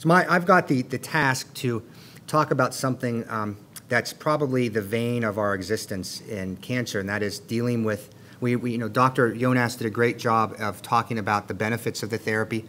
I've got the task to talk about something that's probably the vein of our existence in cancer, and that is dealing with, Dr. Jonas did a great job of talking about the benefits of the therapy,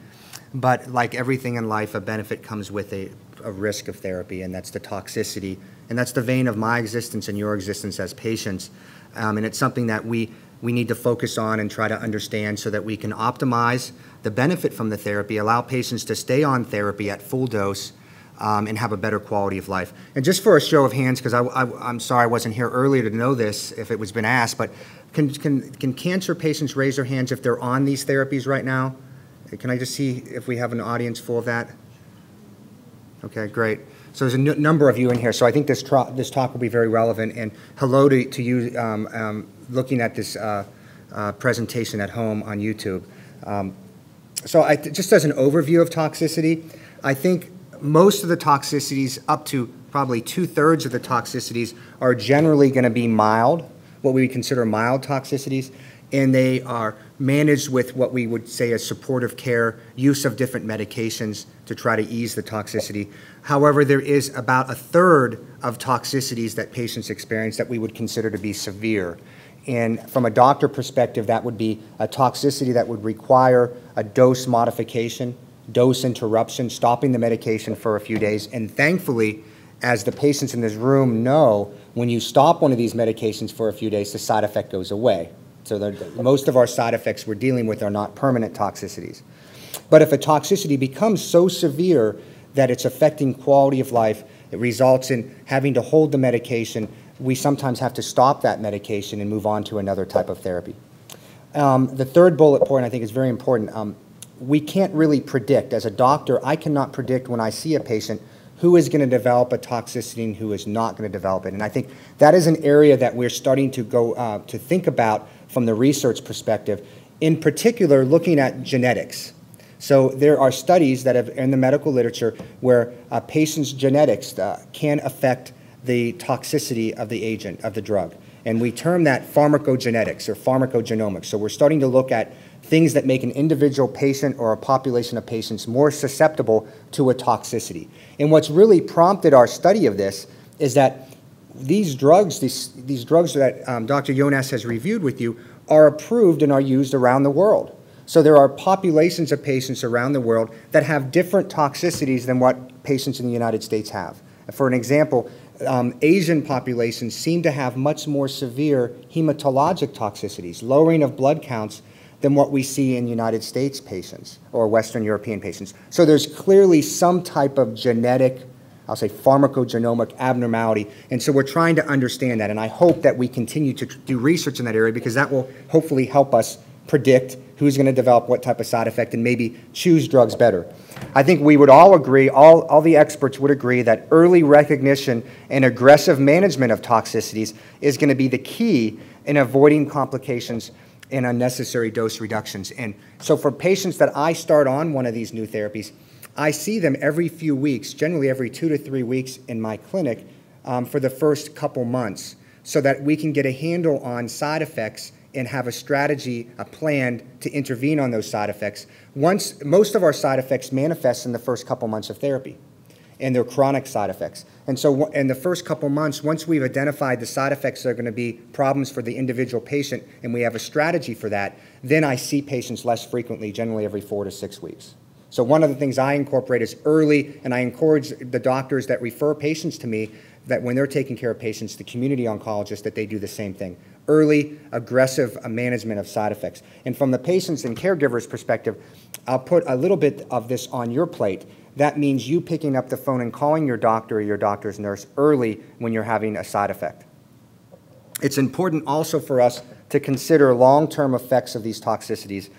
but like everything in life, a benefit comes with a risk of therapy, and that's the toxicity, and that's the vein of my existence and your existence as patients, and it's something that we need to focus on and try to understand so that we can optimize the benefit from the therapy, allow patients to stay on therapy at full dose, and have a better quality of life. And just for a show of hands, because I'm sorry I wasn't here earlier to know this if it was been asked, but can cancer patients raise their hands if they're on these therapies right now? Can I just see if we have an audience full of that? Okay, great. So there's a number of you in here, so I think this talk will be very relevant. And hello to you looking at this presentation at home on YouTube. So just as an overview of toxicity, I think most of the toxicities, up to probably 2/3 of the toxicities, are generally going to be mild, what we consider mild toxicities, and they are managed with what we would say as supportive care, use of different medications to try to ease the toxicity. However, there is about 1/3 of toxicities that patients experience that we would consider to be severe. And from a doctor perspective, that would be a toxicity that would require a dose modification, dose interruption, stopping the medication for a few days. And thankfully, as the patients in this room know, when you stop one of these medications for a few days, the side effect goes away. So most of our side effects we're dealing with are not permanent toxicities. But if a toxicity becomes so severe that it's affecting quality of life, it results in having to hold the medication, we sometimes have to stop that medication and move on to another type of therapy. The third bullet point I think is very important. We can't really predict. As a doctor, I cannot predict when I see a patient who is going to develop a toxicity and who is not going to develop it. And I think that is an area that we're starting to go to think about from the research perspective, in particular looking at genetics. So there are studies that have in the medical literature where a patient's genetics can affect the toxicity of the agent, of the drug. And we term that pharmacogenetics or pharmacogenomics. So we're starting to look at things that make an individual patient or a population of patients more susceptible to a toxicity. And what's really prompted our study of this is that these drugs that Dr. Jonas has reviewed with you are approved and are used around the world. So there are populations of patients around the world that have different toxicities than what patients in the United States have. For an example, Asian populations seem to have much more severe hematologic toxicities, lowering of blood counts, than what we see in United States patients or Western European patients. So there's clearly some type of genetic, I'll say pharmacogenomic abnormality, and so we're trying to understand that, and I hope that we continue to do research in that area because that will hopefully help us predict who's going to develop what type of side effect and maybe choose drugs better. I think we would all agree, all the experts would agree that early recognition and aggressive management of toxicities is going to be the key in avoiding complications and unnecessary dose reductions. And so for patients that I start on one of these new therapies, I see them every few weeks, generally every 2 to 3 weeks in my clinic for the first couple months so that we can get a handle on side effects and have a strategy, a plan to intervene on those side effects. Most of our side effects manifest in the first couple months of therapy, and they're chronic side effects. And so in the first couple months, once we've identified the side effects that are going to be problems for the individual patient and we have a strategy for that, then I see patients less frequently, generally every 4 to 6 weeks. So one of the things I incorporate is early, and I encourage the doctors that refer patients to me that when they're taking care of patients, the community oncologists, that they do the same thing. Early, aggressive management of side effects. And from the patients and caregivers' perspective, I'll put a little bit of this on your plate. That means you picking up the phone and calling your doctor or your doctor's nurse early when you're having a side effect. It's important also for us to consider long-term effects of these toxicities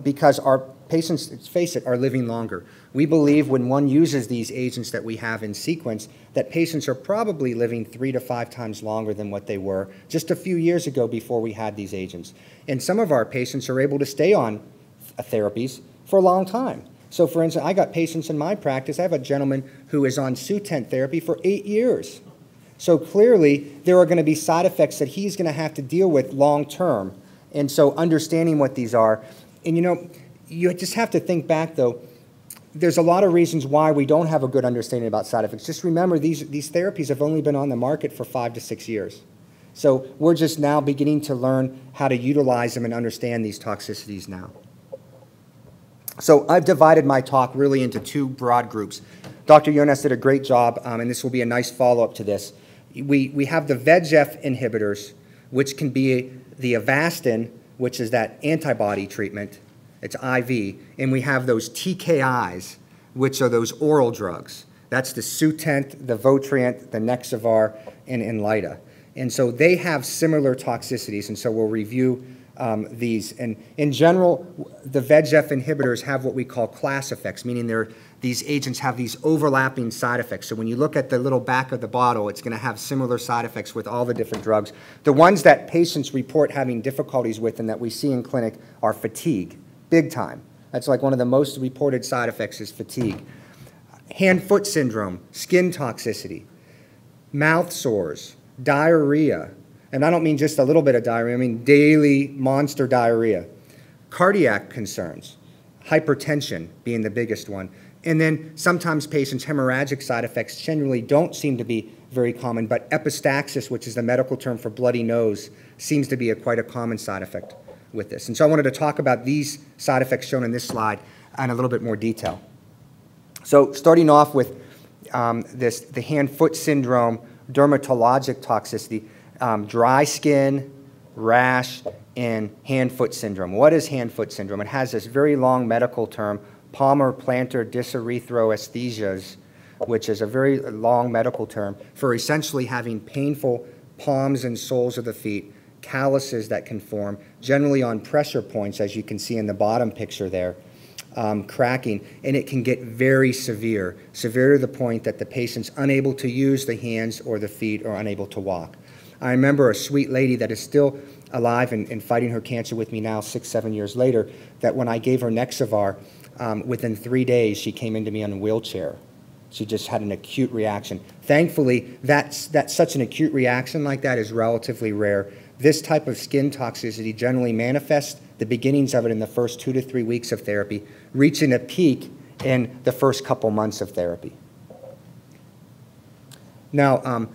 because our patients, let's face it, are living longer. We believe when one uses these agents that we have in sequence that patients are probably living 3 to 5 times longer than what they were just a few years ago before we had these agents. And some of our patients are able to stay on therapies for a long time. So for instance, I got patients in my practice. I have a gentleman who is on Sutent therapy for 8 years. So clearly there are going to be side effects that he's going to have to deal with long term. And so understanding what these are, and you know, you just have to think back though, there's a lot of reasons why we don't have a good understanding about side effects. Just remember, these therapies have only been on the market for 5 to 6 years. So we're just now beginning to learn how to utilize them and understand these toxicities now. So I've divided my talk really into 2 broad groups. Dr. Jonas did a great job, and this will be a nice follow-up to this. We have the VEGF inhibitors, which can be the Avastin, which is that antibody treatment. It's IV. And we have those TKIs, which are those oral drugs. That's the Sutent, the Votrient, the Nexavar, and Inlyta. And so they have similar toxicities, and so we'll review these. And in general, the VEGF inhibitors have what we call class effects, meaning these agents have these overlapping side effects. So when you look at the little back of the bottle, it's going to have similar side effects with all the different drugs. The ones that patients report having difficulties with and that we see in clinic are fatigue, big time. That's like one of the most reported side effects is fatigue. Hand-foot syndrome, skin toxicity, mouth sores, diarrhea, and I don't mean just a little bit of diarrhea, I mean daily monster diarrhea, cardiac concerns, hypertension being the biggest one, and then sometimes patients' hemorrhagic side effects generally don't seem to be very common, but epistaxis, which is the medical term for bloody nose, seems to be quite a common side effect with this. And so I wanted to talk about these side effects shown in this slide in a little bit more detail. So starting off with the hand-foot syndrome, dermatologic toxicity, dry skin, rash, and hand-foot syndrome. What is hand-foot syndrome? It has this very long medical term, palmar-plantar dyserythroesthesias, which is a very long medical term for essentially having painful palms and soles of the feet, calluses that can form, generally on pressure points, as you can see in the bottom picture there, cracking, and it can get very severe, severe to the point that the patient's unable to use the hands or the feet or unable to walk. I remember a sweet lady that is still alive and fighting her cancer with me now 6, 7 years later, that when I gave her Nexavar, within 3 days she came into me on a wheelchair. She just had an acute reaction. Thankfully, that's such an acute reaction like that is relatively rare. This type of skin toxicity generally manifests the beginnings of it in the first 2 to 3 weeks of therapy, reaching a peak in the first couple months of therapy. Now,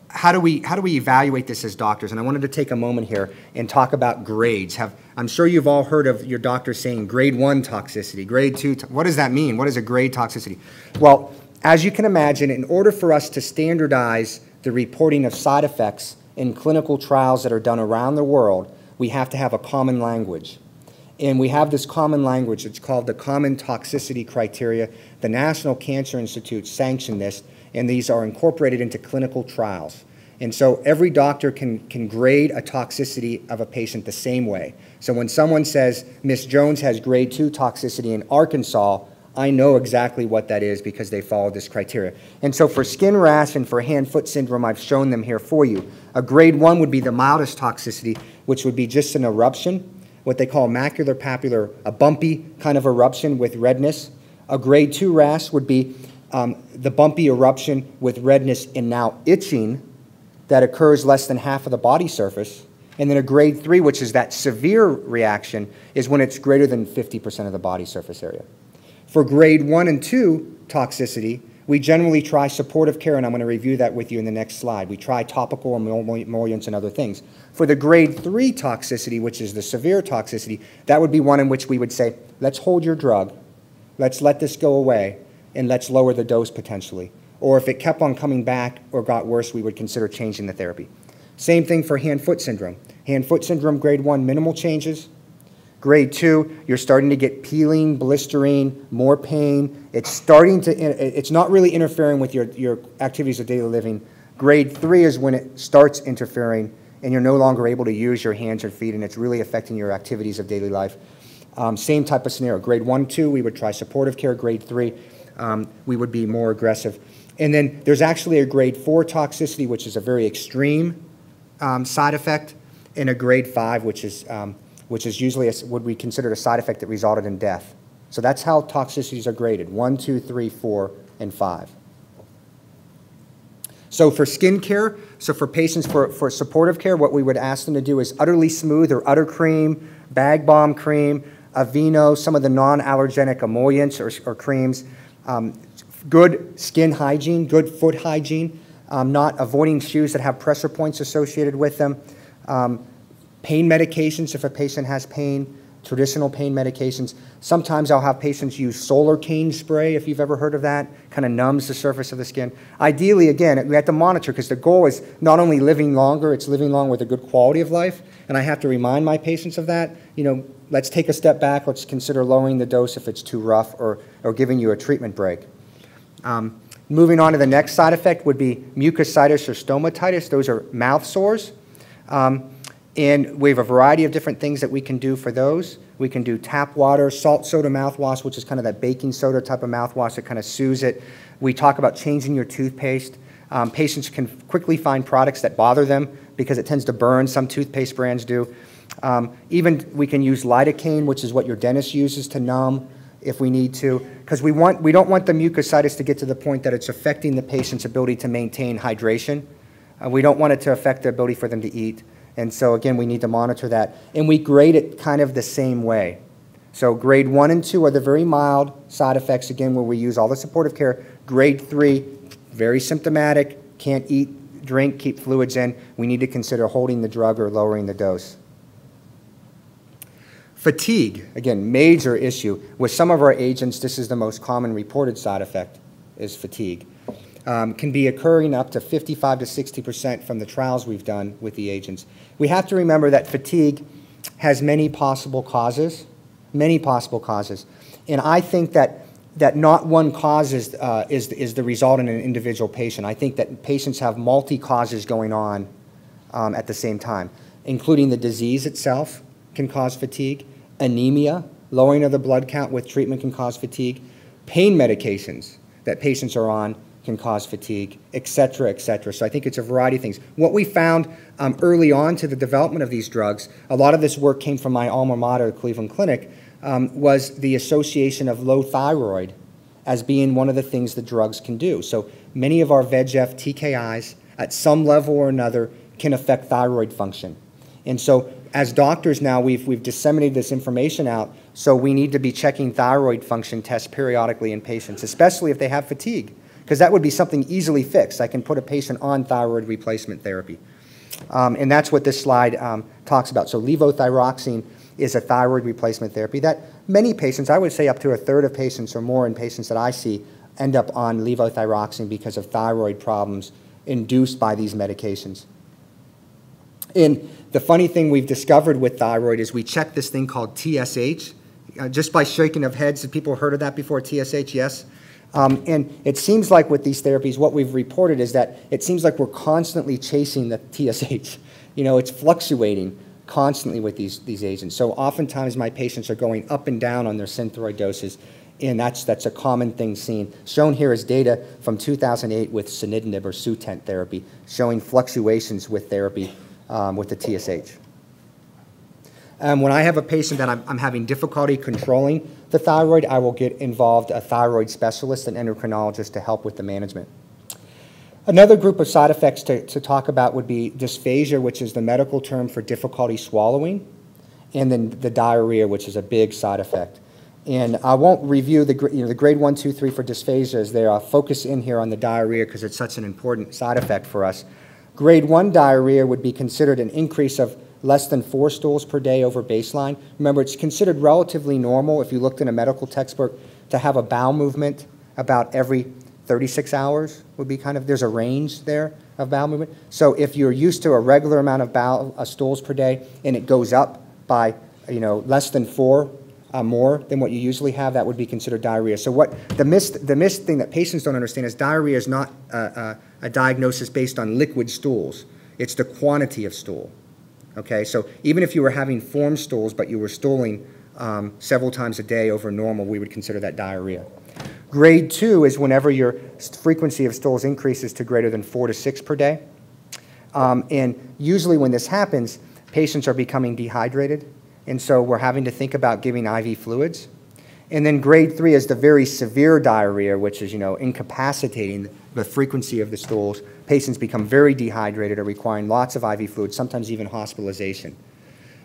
how do we evaluate this as doctors? And I wanted to take a moment here and talk about grades. I'm sure you've all heard of your doctor saying grade 1 toxicity, grade 2. What does that mean? What is a grade toxicity? Well, as you can imagine, in order for us to standardize the reporting of side effects in clinical trials that are done around the world, we have to have a common language. And we have this common language. It's called the Common Toxicity Criteria. The National Cancer Institute sanctioned this, and these are incorporated into clinical trials. And so every doctor can grade a toxicity of a patient the same way. So when someone says, Ms. Jones has grade 2 toxicity in Arkansas, I know exactly what that is because they follow this criteria. And so for skin rash and for hand-foot syndrome, I've shown them here for you. A grade 1 would be the mildest toxicity, which would be just an eruption, what they call macular papular, a bumpy kind of eruption with redness. A grade 2 rash would be the bumpy eruption with redness and now itching that occurs less than half of the body surface. And then a grade 3, which is that severe reaction, is when it's greater than 50% of the body surface area. For grade 1 and 2 toxicity, we generally try supportive care, and I'm going to review that with you in the next slide. We try topical emollients and other things. For the grade 3 toxicity, which is the severe toxicity, that would be one in which we would say, let's hold your drug, let's let this go away, and let's lower the dose potentially. Or if it kept on coming back or got worse, we would consider changing the therapy. Same thing for hand-foot syndrome. Hand-foot syndrome, grade 1, minimal changes. Grade 2, you're starting to get peeling, blistering, more pain. It's not really interfering with your activities of daily living. Grade 3 is when it starts interfering and you're no longer able to use your hands or feet and it's really affecting your activities of daily life. Same type of scenario. Grade 1, 2, we would try supportive care. Grade 3, we would be more aggressive. And then there's actually a grade 4 toxicity, which is a very extreme side effect, and a grade 5, which is usually what we consider a side effect that resulted in death. So that's how toxicities are graded, 1, 2, 3, 4, and 5. So for skin care, so for patients for supportive care, what we would ask them to do is utterly smooth or utter cream, bag balm cream, Aveeno, some of the non-allergenic emollients or creams, good skin hygiene, good foot hygiene, not avoiding shoes that have pressure points associated with them, pain medications if a patient has pain, traditional pain medications. Sometimes I'll have patients use solar cane spray, if you've ever heard of that, kind of numbs the surface of the skin. Ideally, again, we have to monitor because the goal is not only living longer, it's living long with a good quality of life, and I have to remind my patients of that. You know, let's take a step back, let's consider lowering the dose if it's too rough or giving you a treatment break. Moving on to the next side effect would be mucositis or stomatitis. Those are mouth sores. And we have a variety of different things that we can do for those. We can do tap water, salt soda mouthwash, which is kind of that baking soda type of mouthwash that kind of soothes it. We talk about changing your toothpaste. Patients can quickly find products that bother them because it tends to burn. Some toothpaste brands do. Even we can use lidocaine, which is what your dentist uses to numb if we need to, because we don't want the mucositis to get to the point that it's affecting the patient's ability to maintain hydration. We don't want it to affect the ability for them to eat. And so, again, we need to monitor that. And we grade it kind of the same way. So grade 1 and 2 are the very mild side effects, again, where we use all the supportive care. Grade 3, very symptomatic, can't eat, drink, keep fluids in. We need to consider holding the drug or lowering the dose. Fatigue, again, major issue. With some of our agents, this is the most common reported side effect, is fatigue. Can be occurring up to 55 to 60% from the trials we've done with the agents. We have to remember that fatigue has many possible causes, and I think that not one cause is the result in an individual patient. I think that patients have multi-causes going on at the same time, including the disease itself can cause fatigue, anemia, lowering of the blood count with treatment can cause fatigue, pain medications that patients are on can cause fatigue, et cetera, et cetera. So I think it's a variety of things. What we found early on to the development of these drugs, a lot of this work came from my alma mater, Cleveland Clinic, was the association of low thyroid as being one of the things the drugs can do. So many of our VEGF-TKIs, at some level or another, can affect thyroid function. And so as doctors now, we've disseminated this information out, so we need to be checking thyroid function tests periodically in patients, especially if they have fatigue, because that would be something easily fixed. I can put a patient on thyroid replacement therapy. And that's what this slide talks about. So levothyroxine is a thyroid replacement therapy that many patients, I would say up to a third of patients or more in patients that I see, end up on levothyroxine because of thyroid problems induced by these medications. And the funny thing we've discovered with thyroid is we check this thing called TSH. Just by shaking of heads, have people heard of that before, TSH? Yes. And it seems like with these therapies, what we've reported is that it seems like we're constantly chasing the TSH. You know, it's fluctuating constantly with these agents. So oftentimes my patients are going up and down on their Synthroid doses, and that's a common thing seen. Shown here is data from 2008 with sunitinib or Sutent therapy, showing fluctuations with therapy with the TSH. When I have a patient that I'm having difficulty controlling the thyroid, I will get involved a thyroid specialist, an endocrinologist, to help with the management. Another group of side effects to talk about would be dysphagia, which is the medical term for difficulty swallowing, and then the diarrhea, which is a big side effect. And I won't review the grade 1, 2, 3 for dysphagia as there. I'll focus in here on the diarrhea because it's such an important side effect for us. Grade 1 diarrhea would be considered an increase of less than 4 stools per day over baseline. Remember, it's considered relatively normal if you looked in a medical textbook to have a bowel movement about every 36 hours would be kind of, there's a range there of bowel movement. So if you're used to a regular amount of stools per day and it goes up by, less than 4 more than what you usually have, that would be considered diarrhea. So what the missed thing that patients don't understand is diarrhea is not a diagnosis based on liquid stools. It's the quantity of stool. Okay, so even if you were having formed stools but you were stooling several times a day over normal, we would consider that diarrhea. Grade 2 is whenever your frequency of stools increases to greater than 4 to 6 per day. And usually when this happens, patients are becoming dehydrated, and so we're having to think about giving IV fluids. And then grade 3 is the very severe diarrhea, which is, incapacitating the frequency of the stools. Patients become very dehydrated or requiring lots of IV fluids, sometimes even hospitalization.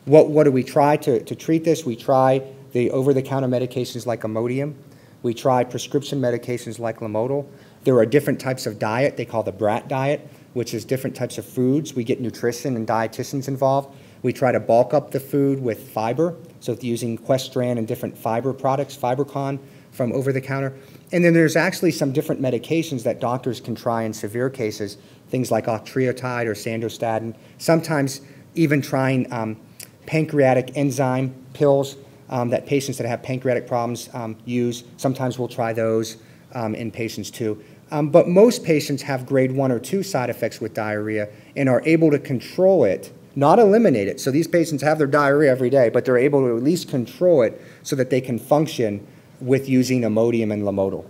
What do we try to treat this? We try the over-the-counter medications like Imodium. We try prescription medications like Lamodal. There are different types of diet. They call the BRAT diet, which is different types of foods. We get nutrition and dietitians involved. We try to bulk up the food with fiber, so using Questran and different fiber products, FiberCon from over-the-counter. And then there's actually some different medications that doctors can try in severe cases, things like octreotide or sandostatin, sometimes even trying pancreatic enzyme pills that patients that have pancreatic problems use. Sometimes we'll try those in patients too. But most patients have grade 1 or 2 side effects with diarrhea and are able to control it, not eliminate it. So these patients have their diarrhea every day, but they're able to at least control it so that they can function with using Imodium and Lamodal.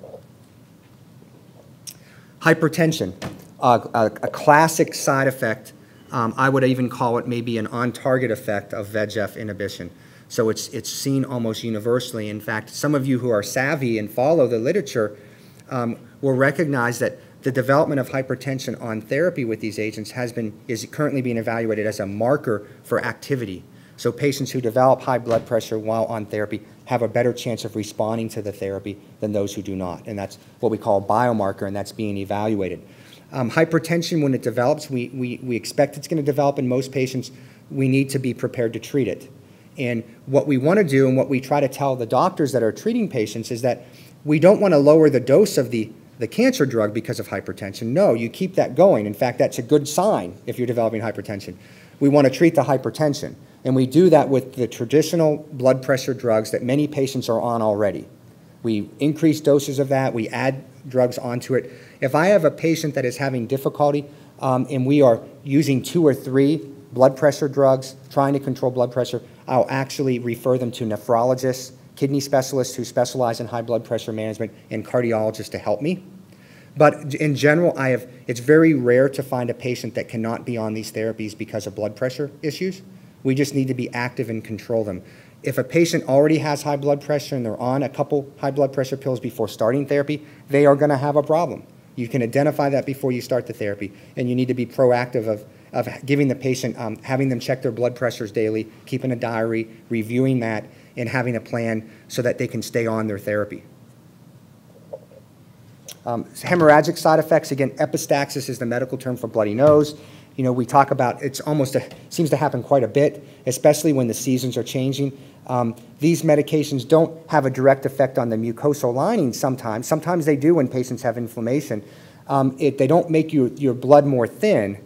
Hypertension, a classic side effect. I would even call it maybe an on-target effect of VEGF inhibition. So it's seen almost universally. In fact, some of you who are savvy and follow the literature will recognize that the development of hypertension on therapy with these agents is currently being evaluated as a marker for activity. So patients who develop high blood pressure while on therapy have a better chance of responding to the therapy than those who do not. And that's what we call a biomarker, and that's being evaluated. Hypertension, when it develops, we expect it's going to develop in most patients. We need to be prepared to treat it. And what we want to do and what we try to tell the doctors that are treating patients is that we don't want to lower the dose of the cancer drug because of hypertension. No, you keep that going. In fact, that's a good sign if you're developing hypertension. We want to treat the hypertension. And we do that with the traditional blood pressure drugs that many patients are on already. We increase doses of that. We add drugs onto it. If I have a patient that is having difficulty and we are using 2 or 3 blood pressure drugs, trying to control blood pressure, I'll actually refer them to nephrologists, kidney specialists who specialize in high blood pressure management, and cardiologists to help me. But in general, it's very rare to find a patient that cannot be on these therapies because of blood pressure issues. We just need to be active and control them. If a patient already has high blood pressure and they're on a couple high blood pressure pills before starting therapy, they are going to have a problem. You can identify that before you start the therapy, and you need to be proactive of giving the patient, having them check their blood pressures daily, keeping a diary, reviewing that, and having a plan so that they can stay on their therapy. Hemorrhagic side effects, again, epistaxis is the medical term for bloody nose. You know, we talk about, seems to happen quite a bit, especially when the seasons are changing. These medications don't have a direct effect on the mucosal lining sometimes. Sometimes they do when patients have inflammation. They don't make your blood more thin.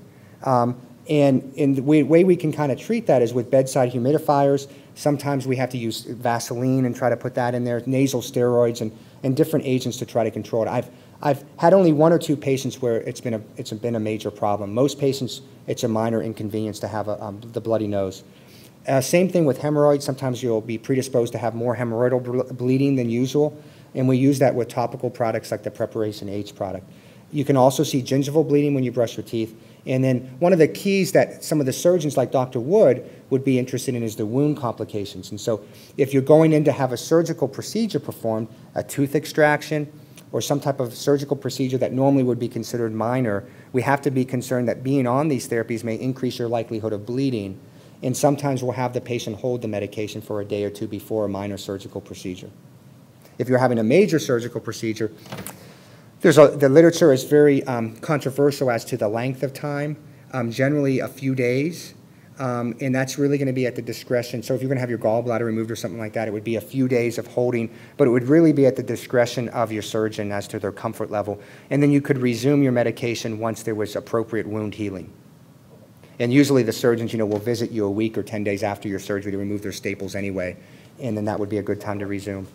And the way we can kind of treat that is with bedside humidifiers. Sometimes we have to use Vaseline and try to put that in there, nasal steroids and different agents to try to control it. I've had only 1 or 2 patients where it's been a major problem. Most patients, it's a minor inconvenience to have the bloody nose. Same thing with hemorrhoids. Sometimes you'll be predisposed to have more hemorrhoidal bleeding than usual, and we use that with topical products like the Preparation H product. You can also see gingival bleeding when you brush your teeth. And then one of the keys that some of the surgeons like Dr. Wood would be interested in is the wound complications. And so if you're going in to have a surgical procedure performed, a tooth extraction, or some type of surgical procedure that normally would be considered minor, we have to be concerned that being on these therapies may increase your likelihood of bleeding. And sometimes we'll have the patient hold the medication for a day or 2 before a minor surgical procedure. If you're having a major surgical procedure, the literature is very controversial as to the length of time, generally a few days, and that's really going to be at the discretion. So if you're going to have your gallbladder removed or something like that, it would be a few days of holding, but it would really be at the discretion of your surgeon as to their comfort level. And then you could resume your medication once there was appropriate wound healing. And usually the surgeons, will visit you a week or 10 days after your surgery to remove their staples anyway, and then that would be a good time to resume.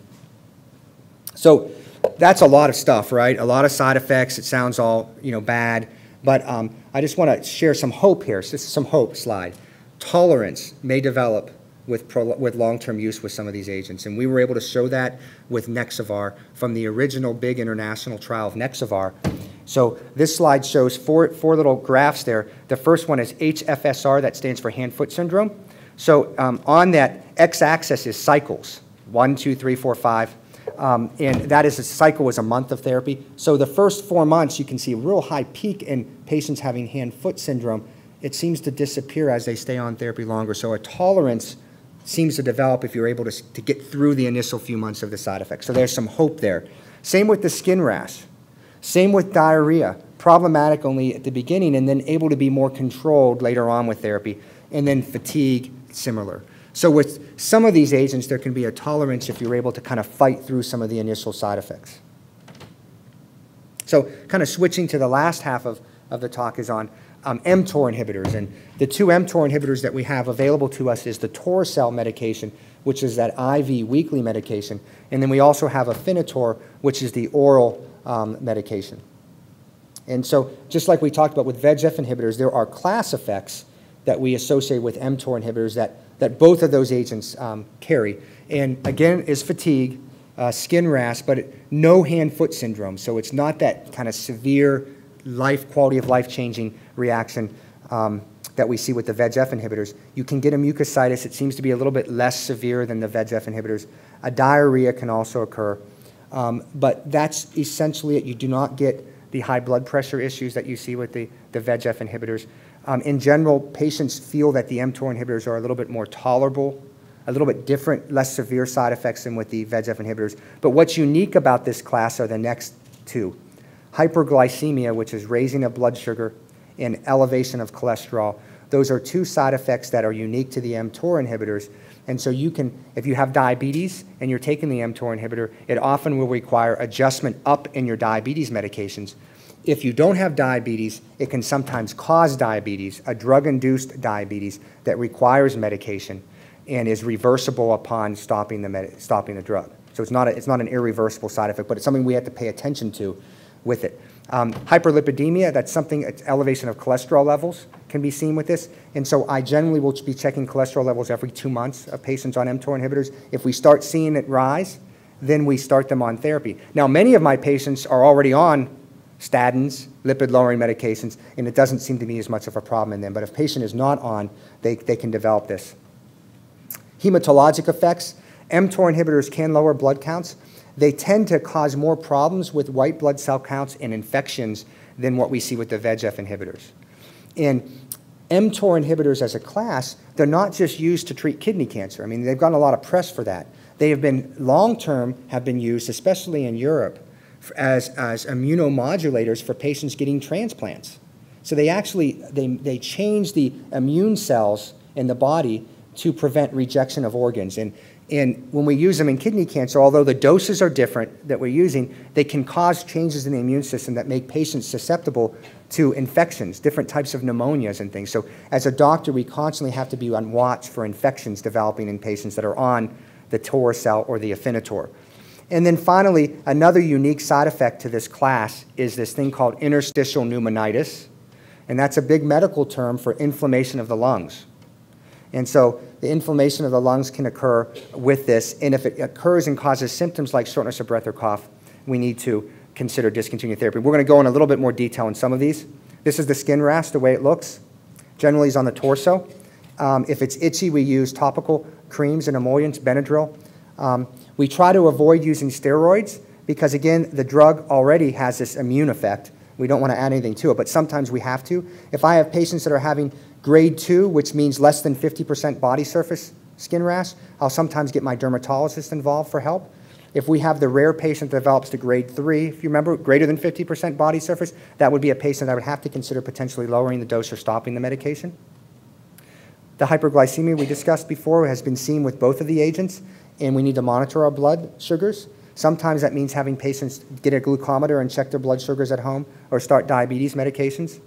So that's a lot of stuff, right? A lot of side effects. It sounds all, bad. But I just want to share some hope here. So this is some hope slide. Tolerance may develop with long-term use with some of these agents. And we were able to show that with Nexavar from the original big international trial of Nexavar. So this slide shows four little graphs there. The first one is HFSR, that stands for hand-foot syndrome. So on that x-axis is cycles, 1, 2, 3, 4, 5. And that is a cycle is a month of therapy. So the first 4 months, you can see a real high peak in patients having hand-foot syndrome. It seems to disappear as they stay on therapy longer. So a tolerance seems to develop if you're able to get through the initial few months of the side effects. So there's some hope there. Same with the skin rash. Same with diarrhea. Problematic only at the beginning and then able to be more controlled later on with therapy. And then fatigue, similar. So with some of these agents, there can be a tolerance if you're able to kind of fight through some of the initial side effects. So kind of switching to the last half of the talk is on mTOR inhibitors. And the two mTOR inhibitors that we have available to us is the Torcell medication, which is that IV weekly medication. And then we also have Afinitor, which is the oral medication. And so just like we talked about with VEGF inhibitors, there are class effects that we associate with mTOR inhibitors that both of those agents carry. And again, is fatigue, skin rash, but no hand-foot syndrome. So it's not that kind of severe quality of life-changing reaction that we see with the VEGF inhibitors. You can get a mucositis. It seems to be a little bit less severe than the VEGF inhibitors. A diarrhea can also occur. But that's essentially it. You do not get the high blood pressure issues that you see with the VEGF inhibitors. In general, patients feel that the mTOR inhibitors are a little bit more tolerable, a little bit different, less severe side effects than with the VEGF inhibitors. But what's unique about this class are the next two. Hyperglycemia, which is raising of blood sugar, and elevation of cholesterol. Those are two side effects that are unique to the mTOR inhibitors. And so you can, if you have diabetes and you're taking the mTOR inhibitor, it often will require adjustment up in your diabetes medications. If you don't have diabetes, it can sometimes cause diabetes, a drug-induced diabetes that requires medication and is reversible upon stopping the drug. So it's not an irreversible side effect, but it's something we have to pay attention to with it. Hyperlipidemia, that's something, it's elevation of cholesterol levels can be seen with this. And so I generally will be checking cholesterol levels every 2 months of patients on mTOR inhibitors. If we start seeing it rise, then we start them on therapy. Now, many of my patients are already on statins, lipid-lowering medications, and it doesn't seem to be as much of a problem in them. But if a patient is not on, they can develop this. Hematologic effects. mTOR inhibitors can lower blood counts. They tend to cause more problems with white blood cell counts and infections than what we see with the VEGF inhibitors. And mTOR inhibitors as a class, they're not just used to treat kidney cancer. I mean, they've gotten a lot of press for that. They have been, long-term, have been used, especially in Europe, as immunomodulators for patients getting transplants. So they actually, they change the immune cells in the body to prevent rejection of organs. And when we use them in kidney cancer, although the doses are different that we're using, they can cause changes in the immune system that make patients susceptible to infections, different types of pneumonias and things. So as a doctor, we constantly have to be on watch for infections developing in patients that are on the Torcell or the Afinitor. And then finally, another unique side effect to this class is this thing called interstitial pneumonitis. And that's a big medical term for inflammation of the lungs. And so the inflammation of the lungs can occur with this. And if it occurs and causes symptoms like shortness of breath or cough, we need to consider discontinuing therapy. We're going to go in a little bit more detail in some of these. This is the skin rash, the way it looks. Generally, it's on the torso. If it's itchy, we use topical creams and emollients, Benadryl. We try to avoid using steroids because, again, the drug already has this immune effect. We don't want to add anything to it, but sometimes we have to. If I have patients that are having grade 2, which means less than 50% body surface skin rash, I'll sometimes get my dermatologist involved for help. If we have the rare patient that develops to grade 3, if you remember, greater than 50% body surface, that would be a patient I would have to consider potentially lowering the dose or stopping the medication. The hyperglycemia we discussed before has been seen with both of the agents, and we need to monitor our blood sugars. Sometimes that means having patients get a glucometer and check their blood sugars at home or start diabetes medications.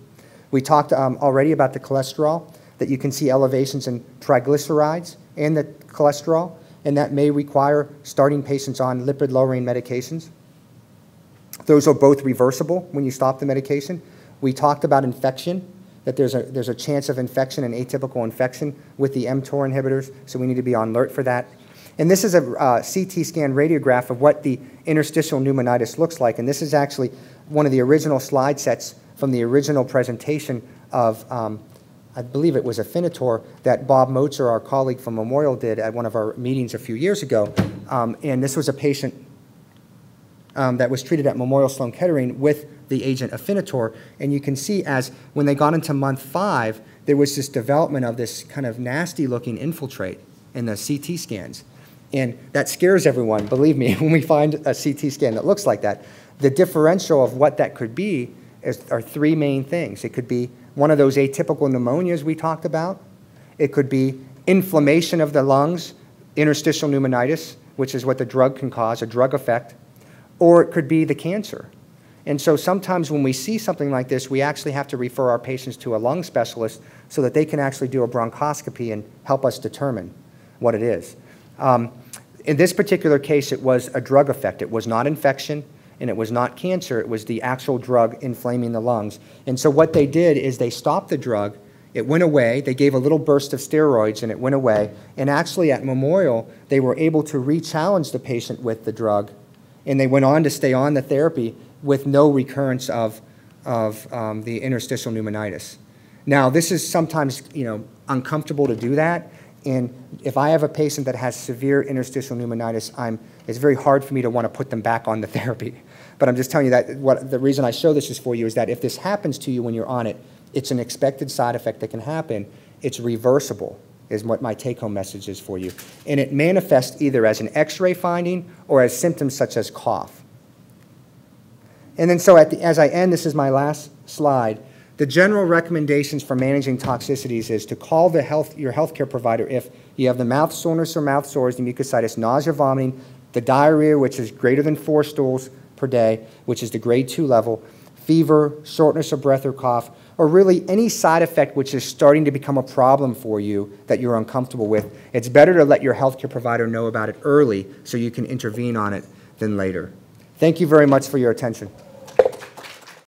We talked already about the cholesterol, that you can see elevations in triglycerides and the cholesterol, and that may require starting patients on lipid-lowering medications. Those are both reversible when you stop the medication. We talked about infection, that there's a chance of infection and atypical infection with the mTOR inhibitors, so we need to be on alert for that. And this is a CT scan radiograph of what the interstitial pneumonitis looks like, and this is actually one of the original slide sets from the original presentation of, I believe it was Afinitor, that Bob Mozer, our colleague from Memorial, did at one of our meetings a few years ago. And this was a patient that was treated at Memorial Sloan Kettering with the agent Afinitor. And you can see as when they got into month 5, there was this development of this kind of nasty-looking infiltrate. and the CT scans. And that scares everyone, believe me, when we find a CT scan that looks like that. The differential of what that could be are three main things. It could be one of those atypical pneumonias we talked about. It could be inflammation of the lungs, interstitial pneumonitis, which is what the drug can cause, a drug effect, or it could be the cancer. And so sometimes when we see something like this, we actually have to refer our patients to a lung specialist so that they can actually do a bronchoscopy and help us determine what it is. In this particular case, it was a drug effect. It was not infection, and it was not cancer. It was the actual drug inflaming the lungs. And so what they did is they stopped the drug. It went away. They gave a little burst of steroids, and it went away. And actually, at Memorial, they were able to re-challenge the patient with the drug, and they went on to stay on the therapy with no recurrence of the interstitial pneumonitis. Now, this is sometimes, uncomfortable to do that. And if I have a patient that has severe interstitial pneumonitis, it's very hard for me to want to put them back on the therapy. But I'm just telling you that the reason I show this is for you is that if this happens to you when you're on it, it's an expected side effect that can happen. It's reversible, is what my take-home message is for you. And it manifests either as an X-ray finding or as symptoms such as cough. And then so as I end, this is my last slide. The general recommendations for managing toxicities is to call your healthcare provider if you have the mouth soreness or mouth sores, the mucositis, nausea, vomiting, the diarrhea, which is greater than 4 stools per day, which is the grade 2 level, fever, shortness of breath or cough, or really any side effect which is starting to become a problem for you that you're uncomfortable with. It's better to let your healthcare provider know about it early so you can intervene on it than later. Thank you very much for your attention.